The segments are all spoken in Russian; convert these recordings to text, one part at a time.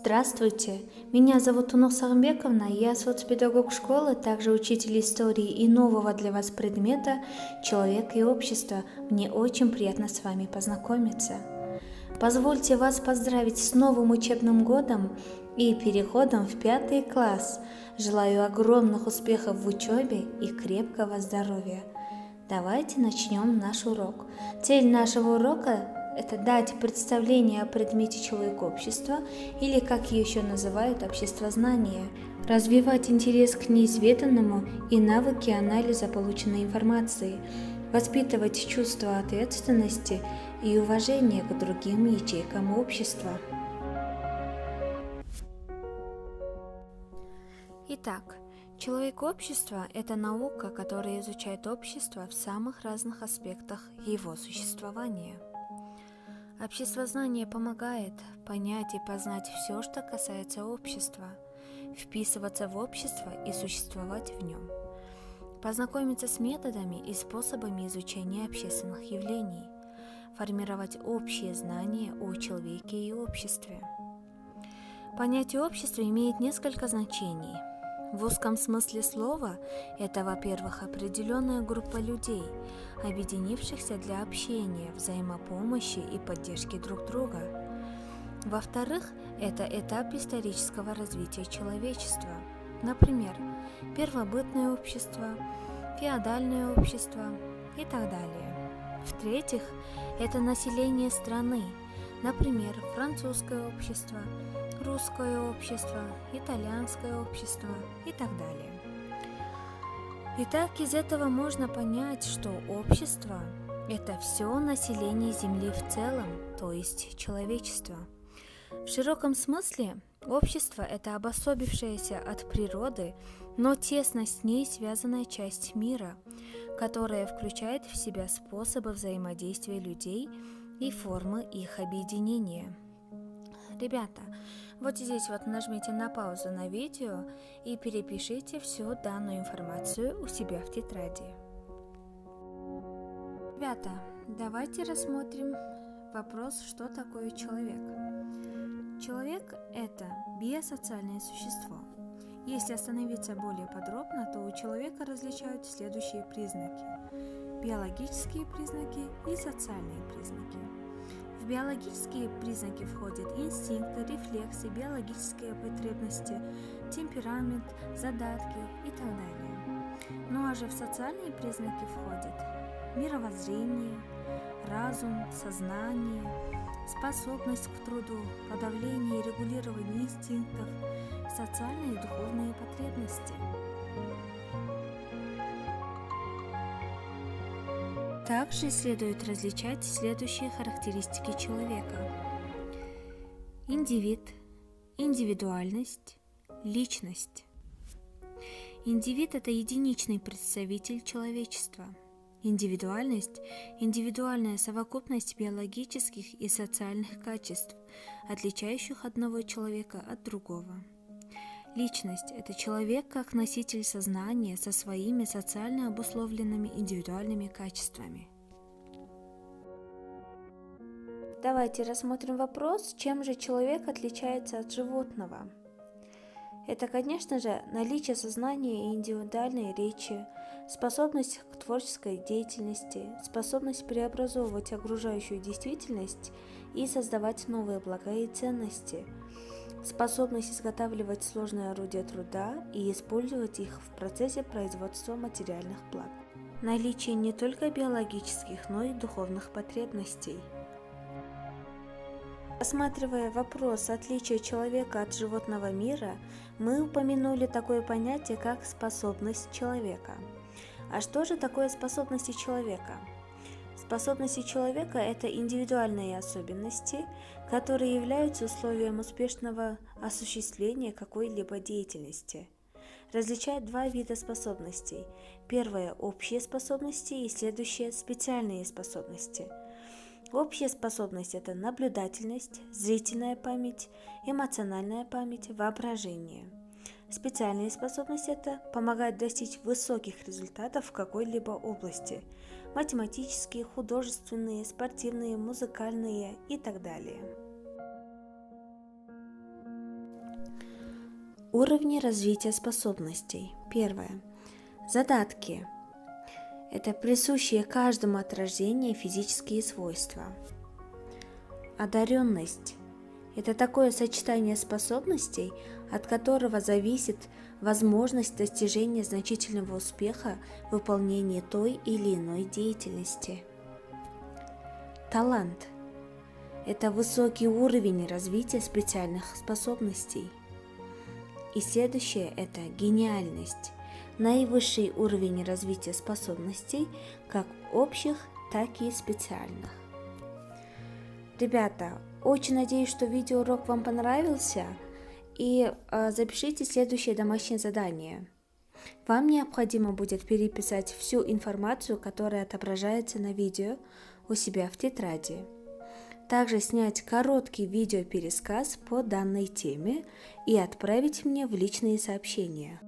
Здравствуйте, меня зовут Тунух Сагымбековна, я соцпедагог школы, также учитель истории и нового для вас предмета «Человек и общество». Мне очень приятно с вами познакомиться. Позвольте вас поздравить с новым учебным годом и переходом в 5 класс. Желаю огромных успехов в учебе и крепкого здоровья. Давайте начнем наш урок. Цель нашего урока – это дать представление о предмете человек-общество, или, как ее еще называют, обществознание, развивать интерес к неизведанному и навыки анализа полученной информации, воспитывать чувство ответственности и уважения к другим ячейкам общества. Итак, человек-общество – это наука, которая изучает общество в самых разных аспектах его существования. Обществознание помогает понять и познать все, что касается общества, вписываться в общество и существовать в нем, познакомиться с методами и способами изучения общественных явлений, формировать общие знания о человеке и обществе. Понятие общества имеет несколько значений. В узком смысле слова это, во-первых, определенная группа людей, объединившихся для общения, взаимопомощи и поддержки друг друга. Во-вторых, это этап исторического развития человечества, например, первобытное общество, феодальное общество и так далее. В-третьих, это население страны, например, французское общество, русское общество, итальянское общество и так далее. Итак, из этого можно понять, что общество – это все население Земли в целом, то есть человечество. В широком смысле общество – это обособившаяся от природы, но тесно с ней связанная часть мира, которая включает в себя способы взаимодействия людей и формы их объединения. Ребята, вот здесь вот нажмите на паузу на видео и перепишите всю данную информацию у себя в тетради. Ребята, давайте рассмотрим вопрос, что такое человек. Человек – это биосоциальное существо. Если остановиться более подробно, то у человека различают следующие признаки: биологические признаки и социальные признаки. В биологические признаки входят инстинкты, рефлексы, биологические потребности, темперамент, задатки и так далее. Ну а же в социальные признаки входят мировоззрение, разум, сознание, способность к труду, подавление и регулирование инстинктов, социальные и духовные потребности. Также следует различать следующие характеристики человека: индивид, индивидуальность, личность. Индивид – это единичный представитель человечества. Индивидуальность – индивидуальная совокупность биологических и социальных качеств, отличающих одного человека от другого. Личность – это человек как носитель сознания со своими социально обусловленными индивидуальными качествами. Давайте рассмотрим вопрос, чем же человек отличается от животного. Это, конечно же, наличие сознания и индивидуальной речи, способность к творческой деятельности, способность преобразовывать окружающую действительность и создавать новые блага и ценности, способность изготавливать сложные орудия труда и использовать их в процессе производства материальных благ, наличие не только биологических, но и духовных потребностей. Рассматривая вопрос отличия человека от животного мира, мы упомянули такое понятие, как способность человека. А что же такое способности человека? Способности человека – это индивидуальные особенности, которые являются условием успешного осуществления какой-либо деятельности. Различают два вида способностей. Первое – общие способности и следующее – специальные способности. Общая способность – это наблюдательность, зрительная память, эмоциональная память, воображение. Специальные способности – это помогать достичь высоких результатов в какой-либо области – математические, художественные, спортивные, музыкальные и так далее. Уровни развития способностей. Первое. Задатки. Это присущие каждому от рождения физические свойства. Одаренность. Это такое сочетание способностей, от которого зависит возможность достижения значительного успеха в выполнении той или иной деятельности. Талант. Это высокий уровень развития специальных способностей. И следующее – это гениальность. Наивысший уровень развития способностей, как общих, так и специальных. Ребята, очень надеюсь, что видеоурок вам понравился, и запишите следующее домашнее задание. Вам необходимо будет переписать всю информацию, которая отображается на видео у себя в тетради. Также снять короткий видеопересказ по данной теме и отправить мне в личные сообщения.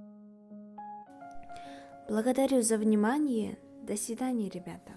Благодарю за внимание. До свидания, ребята.